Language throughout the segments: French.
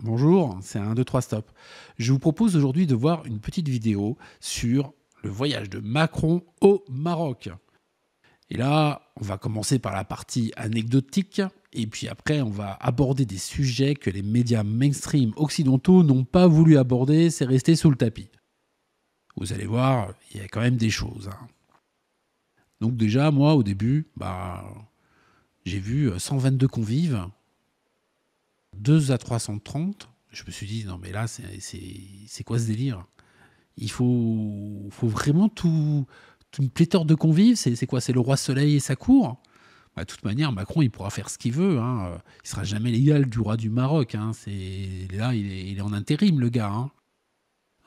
Bonjour, c'est un 2 3 stop. Je vous propose aujourd'hui de voir une petite vidéo sur le voyage de Macron au Maroc. Et là, on va commencer par la partie anecdotique, et puis après, on va aborder des sujets que les médias mainstream occidentaux n'ont pas voulu aborder, c'est resté sous le tapis. Vous allez voir, il y a quand même des choses, hein. Donc déjà, moi, au début, j'ai vu 122 convives, 2 à 330. Je me suis dit, non mais là, c'est quoi ce délire? Il faut vraiment toute une pléthore de convives. C'est quoi? C'est le roi Soleil et sa cour? De toute manière, Macron, il pourra faire ce qu'il veut, hein. Il sera jamais l'égal du roi du Maroc, hein. Là, il est en intérim, le gars, hein.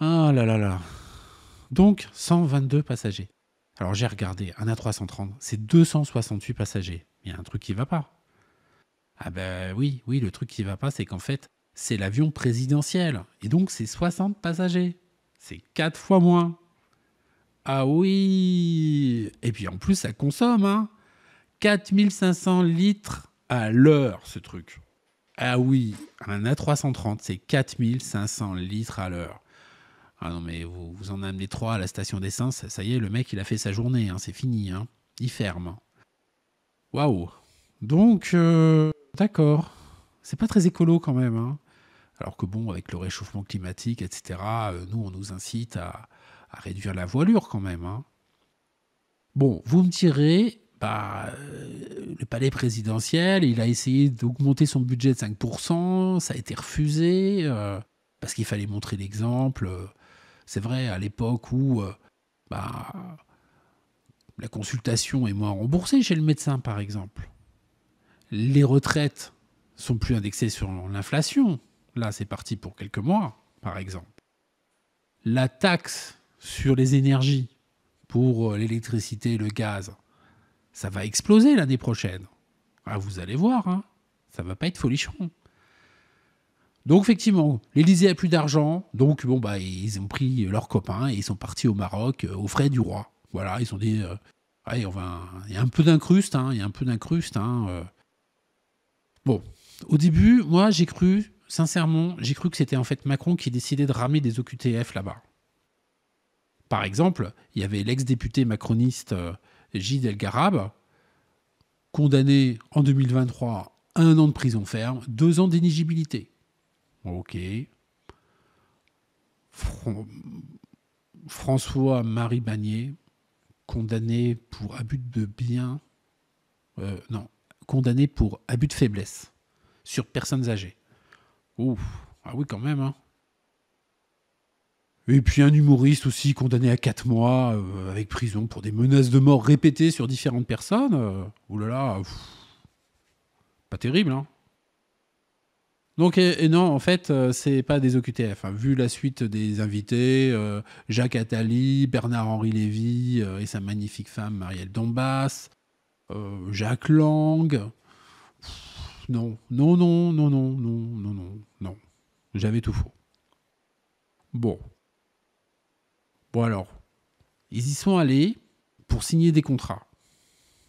Ah là là là. Donc, 122 passagers. Alors j'ai regardé, un A330, c'est 268 passagers. Il y a un truc qui va pas. Ah ben oui, le truc qui va pas, c'est qu'en fait, c'est l'avion présidentiel. Et donc, c'est 60 passagers. C'est 4 fois moins. Ah oui. Et puis en plus, ça consomme, hein. 4500 litres à l'heure, ce truc. Ah oui, un A330, c'est 4500 litres à l'heure. Ah non, mais vous en amenez 3 à la station d'essence, ça y est, le mec, il a fait sa journée, hein, c'est fini, hein. Il ferme. Waouh. Donc, d'accord. C'est pas très écolo quand même, hein. Alors que bon, avec le réchauffement climatique, etc., nous, on nous incite à réduire la voilure quand même, hein. Bon, vous me direz, le palais présidentiel, il a essayé d'augmenter son budget de 5%, ça a été refusé, parce qu'il fallait montrer l'exemple. C'est vrai, à l'époque où la consultation est moins remboursée chez le médecin, par exemple. Les retraites sont plus indexées sur l'inflation. Là, c'est parti pour quelques mois, par exemple. La taxe sur les énergies pour l'électricité et le gaz, ça va exploser l'année prochaine. Ah, vous allez voir, hein, ça va pas être folichon. Donc effectivement, l'Élysée a plus d'argent, donc ils ont pris leurs copains et ils sont partis au Maroc aux frais du roi. Voilà, ils ont dit, allez, il y a un peu d'incruste, hein, Bon, au début, moi sincèrement, j'ai cru que c'était en fait Macron qui décidait de ramener des OQTF là-bas. Par exemple, il y avait l'ex-député macroniste Gilles Elgarab, condamné en 2023 à 1 an de prison ferme, 2 ans d'inéligibilité. Ok. François-Marie Bagné, condamné pour abus de biens. Condamné pour abus de faiblesse sur personnes âgées. Ouf, ah oui, quand même, hein. Et puis un humoriste aussi condamné à 4 mois avec prison pour des menaces de mort répétées sur différentes personnes. Ouh là là, pas terrible, hein. Donc, et non, en fait, c'est pas des OQTF, hein. Vu la suite des invités, Jacques Attali, Bernard-Henri Lévy et sa magnifique femme Marielle Dombas, Jacques Lang. Non. J'avais tout faux. Bon alors, ils y sont allés pour signer des contrats.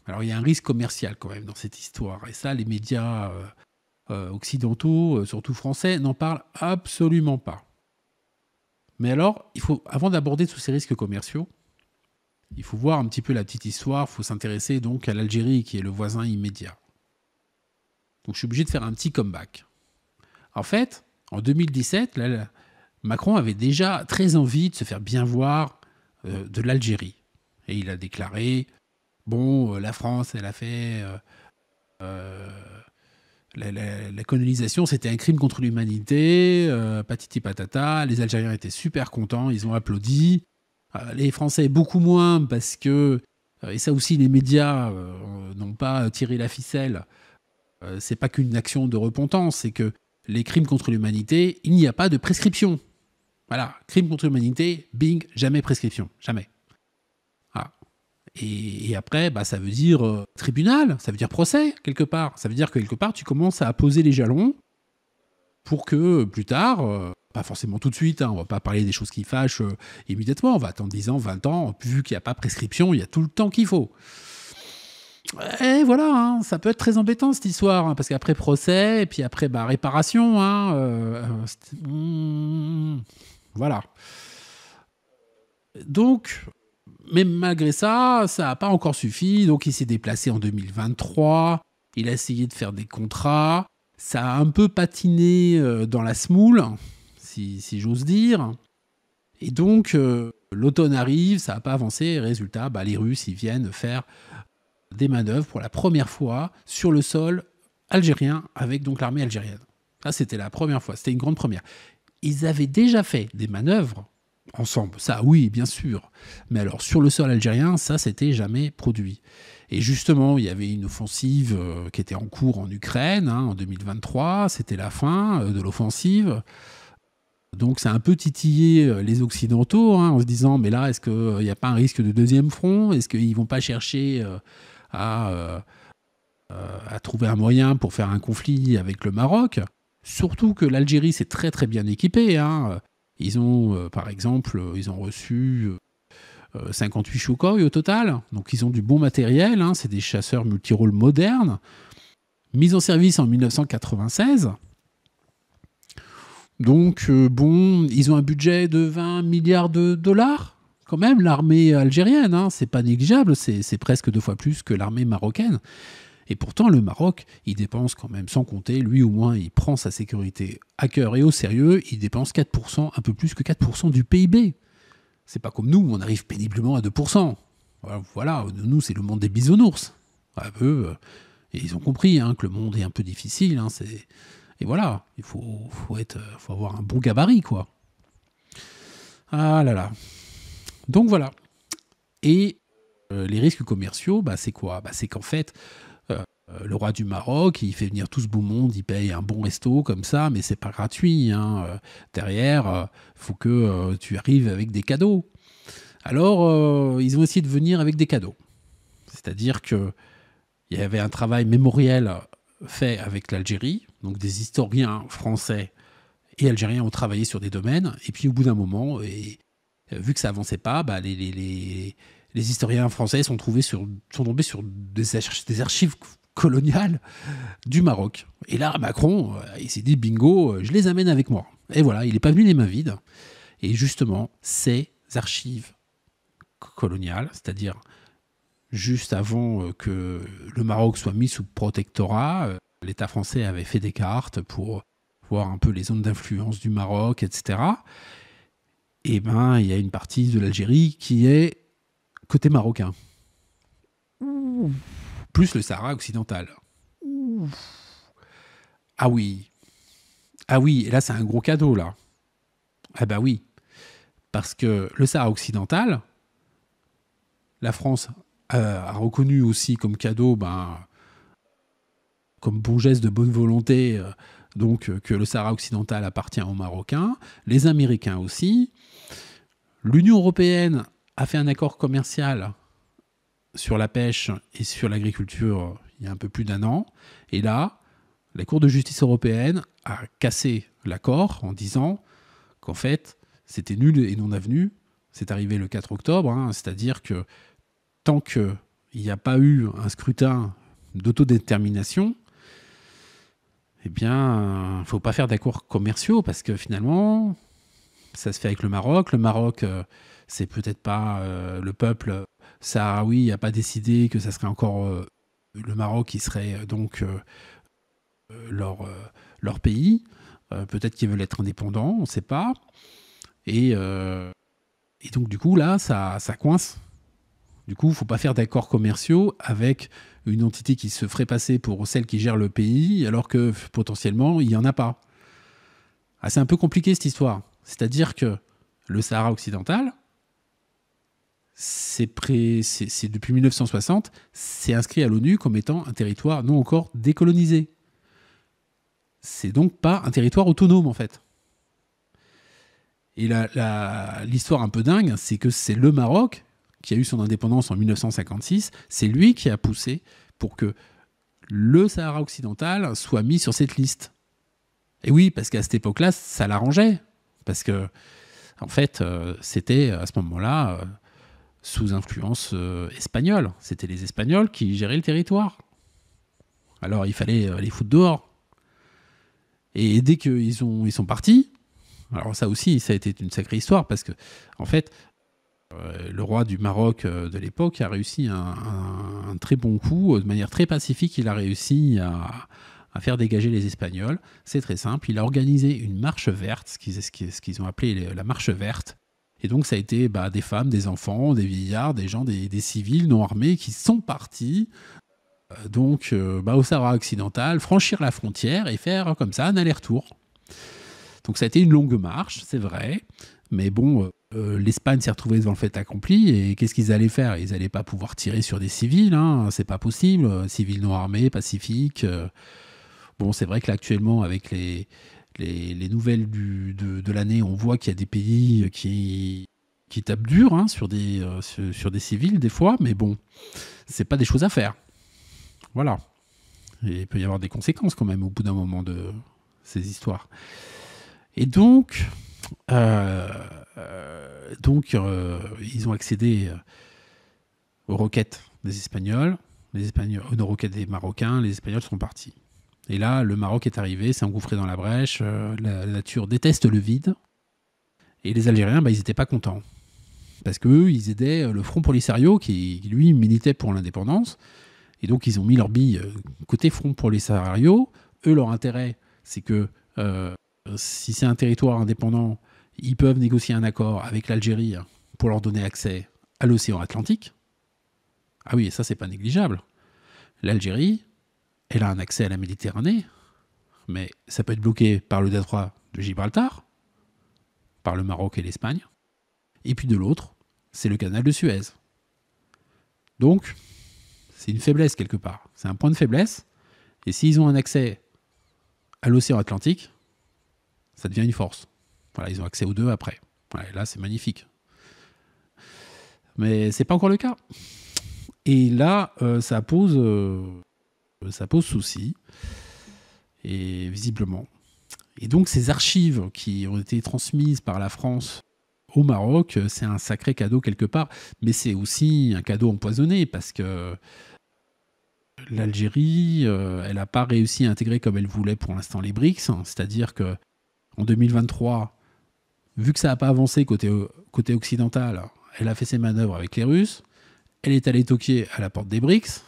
Alors il y a un risque commercial quand même dans cette histoire. Et ça, les médias occidentaux, surtout français, n'en parlent absolument pas. Mais alors, avant d'aborder tous ces risques commerciaux, il faut voir un petit peu la petite histoire. Il faut s'intéresser donc à l'Algérie, qui est le voisin immédiat. Donc je suis obligé de faire un petit comeback. En fait, en 2017, Macron avait déjà très envie de se faire bien voir de l'Algérie. Et il a déclaré, la France, elle a fait... la colonisation, c'était un crime contre l'humanité, patiti patata, les Algériens étaient super contents, ils ont applaudi. Les Français, beaucoup moins, parce que... et ça aussi, les médias n'ont pas tiré la ficelle. C'est pas qu'une action de repentance, c'est que les crimes contre l'humanité, il n'y a pas de prescription. Voilà, crime contre l'humanité, bing, jamais prescription, jamais. Ah. Et après, ça veut dire tribunal, ça veut dire procès, quelque part. Ça veut dire que quelque part, tu commences à poser les jalons pour que plus tard, pas forcément tout de suite, hein, on va pas parler des choses qui fâchent immédiatement, on va attendre 10 ans, 20 ans, vu qu'il n'y a pas prescription, il y a tout le temps qu'il faut. Et voilà, hein, ça peut être très embêtant cette histoire, hein, parce qu'après procès, et puis après réparation, hein, voilà. Donc, mais malgré ça, ça n'a pas encore suffi. Donc, il s'est déplacé en 2023. Il a essayé de faire des contrats. Ça a un peu patiné dans la semoule, si j'ose dire. Et donc, l'automne arrive, ça n'a pas avancé. Résultat, les Russes, ils viennent faire des manœuvres pour la première fois sur le sol algérien avec donc l'armée algérienne. Ça, c'était la première fois. C'était une grande première. Ils avaient déjà fait des manœuvres ensemble, ça oui, bien sûr. Mais alors, sur le sol algérien, ça, s'était jamais produit. Et justement, il y avait une offensive qui était en cours en Ukraine, hein, en 2023. C'était la fin de l'offensive. Donc, ça a un peu titillé les Occidentaux, hein, en se disant, mais là, est-ce qu'il n'y a pas un risque de deuxième front? Est-ce qu'ils ne vont pas chercher à trouver un moyen pour faire un conflit avec le Maroc? Surtout que l'Algérie, c'est très très bien équipé, hein. Ils ont, par exemple, ils ont reçu 58 Sukhoi au total. Donc, ils ont du bon matériel. Hein. C'est des chasseurs multirôles modernes, mis en service en 1996. Donc, bon, ils ont un budget de 20 milliards de dollars, quand même, l'armée algérienne. Hein. C'est pas négligeable. C'est presque 2 fois plus que l'armée marocaine. Et pourtant, le Maroc, il dépense quand même, sans compter, lui au moins, il prend sa sécurité à cœur et au sérieux, il dépense 4%, un peu plus que 4% du PIB. C'est pas comme nous, on arrive péniblement à 2%. Voilà, nous, c'est le monde des bisounours. Eux, et ils ont compris hein, que le monde est un peu difficile. Hein, et voilà, il faut avoir un bon gabarit, quoi. Ah là là. Donc voilà. Et les risques commerciaux, c'est quoi? C'est qu'en fait, le roi du Maroc, il fait venir tout ce beau monde, il paye un bon resto comme ça, mais c'est pas gratuit. Hein. Derrière, faut que tu arrives avec des cadeaux. Alors, ils ont essayé de venir avec des cadeaux. C'est-à-dire qu'il y avait un travail mémoriel fait avec l'Algérie, donc des historiens français et algériens ont travaillé sur des domaines, et puis au bout d'un moment, vu que ça avançait pas, les historiens français sont tombés sur des archives coloniales du Maroc. Et là, Macron, il s'est dit, bingo, je les amène avec moi. Et voilà, il n'est pas venu les mains vides. Et justement, ces archives coloniales, c'est-à-dire juste avant que le Maroc soit mis sous protectorat, l'État français avait fait des cartes pour voir un peu les zones d'influence du Maroc, etc. Et il y a une partie de l'Algérie qui est côté marocain. Plus le Sahara occidental. Ah oui. Ah oui, et là c'est un gros cadeau là. Ah bah oui. Parce que le Sahara occidental, la France a reconnu aussi comme cadeau, comme bon geste de bonne volonté, que le Sahara occidental appartient aux Marocains, les Américains aussi. L'Union européenne a fait un accord commercial sur la pêche et sur l'agriculture il y a un peu plus d'1 an. Et là, la Cour de justice européenne a cassé l'accord en disant qu'en fait, c'était nul et non avenu. C'est arrivé le 4 octobre, hein, c'est-à-dire que tant qu'il n'y a pas eu un scrutin d'autodétermination, eh bien, il ne faut pas faire d'accords commerciaux parce que finalement, ça se fait avec le Maroc. Le Maroc, c'est peut-être pas le peuple sahraoui n'a pas décidé que ça serait encore le Maroc qui serait donc leur pays. Peut-être qu'ils veulent être indépendants, on ne sait pas. Et donc, du coup, là, ça coince. Du coup, il ne faut pas faire d'accords commerciaux avec une entité qui se ferait passer pour celle qui gère le pays, alors que potentiellement, il n'y en a pas. Ah, c'est un peu compliqué cette histoire. C'est-à-dire que le Sahara occidental, c'est depuis 1960, c'est inscrit à l'ONU comme étant un territoire non encore décolonisé. C'est donc pas un territoire autonome, en fait. Et l'histoire un peu dingue, c'est que c'est le Maroc qui a eu son indépendance en 1956, c'est lui qui a poussé pour que le Sahara occidental soit mis sur cette liste. Et oui, parce qu'à cette époque-là, ça l'arrangeait. Parce que, en fait, c'était à ce moment-là sous influence espagnole. C'était les Espagnols qui géraient le territoire. Alors il fallait les foutre dehors. Et dès qu'ils sont partis, alors ça aussi, ça a été une sacrée histoire, parce que, en fait, le roi du Maroc de l'époque a réussi un très bon coup, de manière très pacifique, il a réussi à faire dégager les Espagnols. C'est très simple, il a organisé une marche verte, ce qu'ils ont appelé la marche verte. Et donc ça a été des femmes, des enfants, des vieillards, des gens, des civils non armés qui sont partis au Sahara occidental, franchir la frontière et faire comme ça un aller-retour. Donc ça a été une longue marche, c'est vrai, mais bon, l'Espagne s'est retrouvée devant le fait accompli, et qu'est-ce qu'ils allaient faire? Ils n'allaient pas pouvoir tirer sur des civils, hein, c'est pas possible, civils non armés, pacifiques. Bon, c'est vrai que là, actuellement, avec les nouvelles de l'année, on voit qu'il y a des pays qui tapent dur, hein, sur des civils des fois, mais bon, c'est pas des choses à faire. Voilà. Et il peut y avoir des conséquences quand même au bout d'un moment de ces histoires. Et donc, ils ont accédé aux requêtes des Espagnols, aux requêtes des Marocains, les Espagnols sont partis. Et là, le Maroc est arrivé, s'est engouffré dans la brèche, la nature déteste le vide, et les Algériens, ils n'étaient pas contents. Parce qu'eux, ils aidaient le Front Polisario, qui, lui, militait pour l'indépendance, et donc ils ont mis leur bille côté Front Polisario. Eux, leur intérêt, c'est que si c'est un territoire indépendant, ils peuvent négocier un accord avec l'Algérie pour leur donner accès à l'océan Atlantique. Ah oui, et ça, c'est pas négligeable. L'Algérie, elle a un accès à la Méditerranée, mais ça peut être bloqué par le détroit de Gibraltar, par le Maroc et l'Espagne, et puis de l'autre, c'est le canal de Suez. Donc, c'est une faiblesse quelque part. C'est un point de faiblesse, et s'ils ont un accès à l'océan Atlantique, ça devient une force. Voilà, ils ont accès aux deux après. Voilà, et là, c'est magnifique. Mais c'est pas encore le cas. Et là, ça pose souci, et visiblement. Et donc, ces archives qui ont été transmises par la France au Maroc, c'est un sacré cadeau quelque part, mais c'est aussi un cadeau empoisonné, parce que l'Algérie, elle n'a pas réussi à intégrer comme elle voulait pour l'instant les BRICS, c'est-à-dire que en 2023, vu que ça n'a pas avancé côté occidental, elle a fait ses manœuvres avec les Russes, elle est allée toquer à la porte des BRICS,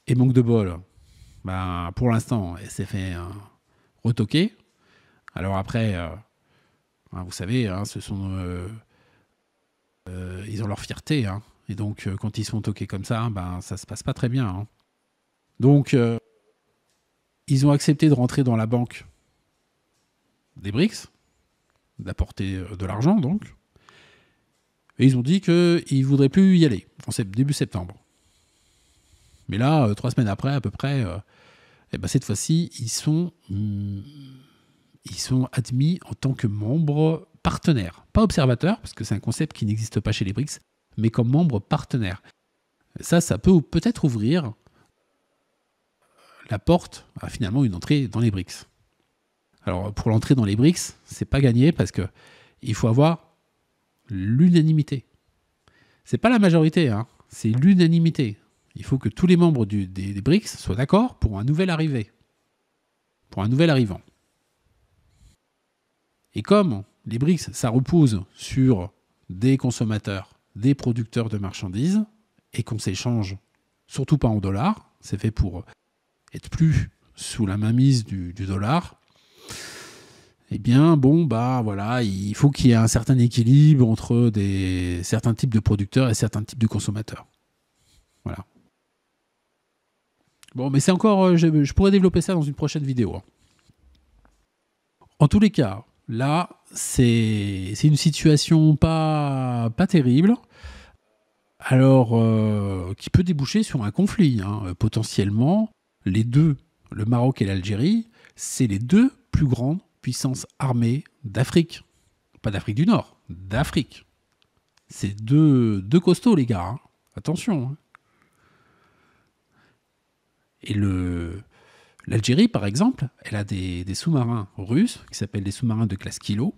et manque de bol, pour l'instant, elle s'est fait retoquer. Alors après, vous savez, ils ont leur fierté, hein. Et donc, quand ils sont toqués comme ça, ça se passe pas très bien, hein. Donc, ils ont accepté de rentrer dans la banque des BRICS, d'apporter de l'argent, donc. Et ils ont dit qu'ils ne voudraient plus y aller, début septembre. Mais là, 3 semaines après, à peu près, cette fois-ci, ils sont admis en tant que membres partenaires. Pas observateurs, parce que c'est un concept qui n'existe pas chez les BRICS, mais comme membres partenaires. Ça peut peut-être ouvrir la porte à finalement une entrée dans les BRICS. Alors, pour l'entrée dans les BRICS, c'est pas gagné, parce qu'il faut avoir l'unanimité. C'est pas la majorité, hein, c'est l'unanimité. Il faut que tous les membres des BRICS soient d'accord pour un nouvel arrivé, pour un nouvel arrivant. Et comme les BRICS, ça repose sur des consommateurs, des producteurs de marchandises, et qu'on s'échange surtout pas en dollars, c'est fait pour être plus sous la mainmise du dollar, eh bien, voilà, il faut qu'il y ait un certain équilibre entre certains types de producteurs et certains types de consommateurs. Voilà. Bon, mais c'est encore... Je pourrais développer ça dans une prochaine vidéo, hein. En tous les cas, là, c'est une situation pas terrible. Alors, qui peut déboucher sur un conflit, hein. Potentiellement, les deux, le Maroc et l'Algérie, c'est les deux plus grandes puissances armées d'Afrique. Pas d'Afrique du Nord, d'Afrique. C'est deux costauds, les gars, hein. Attention, hein. Et l'Algérie, par exemple, elle a des sous-marins russes qui s'appellent des sous-marins de classe Kilo.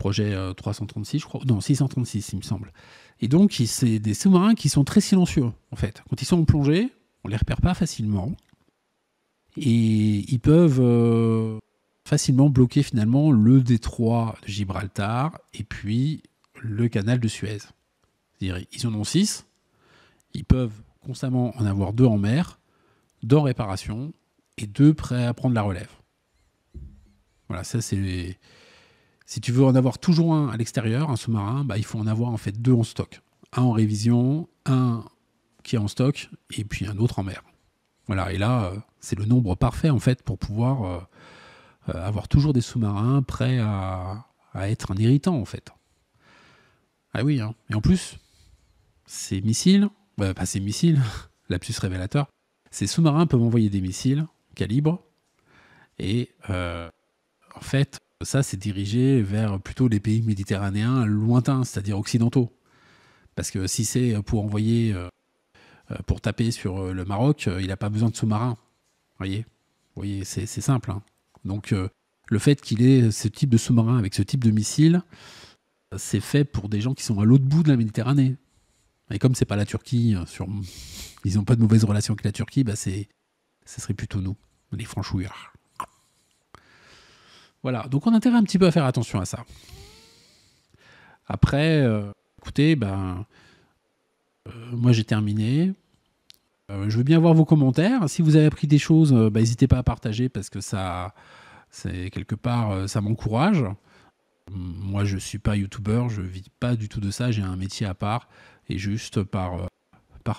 projet 336, je crois, non 636 il me semble. Et donc c'est des sous-marins qui sont très silencieux en fait. Quand ils sont en plongée, on les repère pas facilement et ils peuvent facilement bloquer finalement le détroit de Gibraltar et puis le canal de Suez. C'est-à-dire ils en ont 6, ils peuvent constamment en avoir 2 en mer, 2 en réparation et 2 prêts à prendre la relève. Voilà, ça c'est... Si tu veux en avoir toujours un à l'extérieur, un sous-marin, il faut en avoir en fait 2 en stock. Un en révision, un qui est en stock, et puis un autre en mer. Voilà, et là, c'est le nombre parfait en fait pour pouvoir avoir toujours des sous-marins prêts à être un irritant en fait. Ah oui, hein. Et en plus, ces missiles, pas ces missiles, lapsus révélateur, ces sous-marins peuvent envoyer des missiles calibre, et en fait, ça, c'est dirigé vers plutôt les pays méditerranéens lointains, c'est-à-dire occidentaux. Parce que si c'est pour envoyer, pour taper sur le Maroc, il n'a pas besoin de sous-marins. Vous voyez, c'est simple. Hein. Donc, le fait qu'il ait ce type de sous-marin avec ce type de missile, c'est fait pour des gens qui sont à l'autre bout de la Méditerranée. Et comme c'est pas la Turquie, ils n'ont pas de mauvaise relation avec la Turquie, ça serait plutôt nous, les franchouillards. Voilà, donc on a intérêt un petit peu à faire attention à ça. Après, écoutez, moi j'ai terminé. Je veux bien voir vos commentaires. Si vous avez appris des choses, n'hésitez pas à partager parce que ça, c'est quelque part, ça m'encourage. Moi, je suis pas youtubeur, je vis pas du tout de ça. J'ai un métier à part et juste par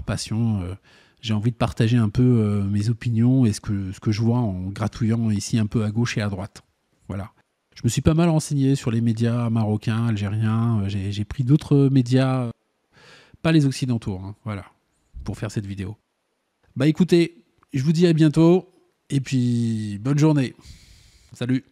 passion, j'ai envie de partager un peu mes opinions et ce que je vois en gratouillant ici un peu à gauche et à droite. Voilà. Je me suis pas mal renseigné sur les médias marocains, algériens. J'ai pris d'autres médias, pas les occidentaux, hein, voilà, pour faire cette vidéo. Écoutez, je vous dis à bientôt et puis bonne journée. Salut.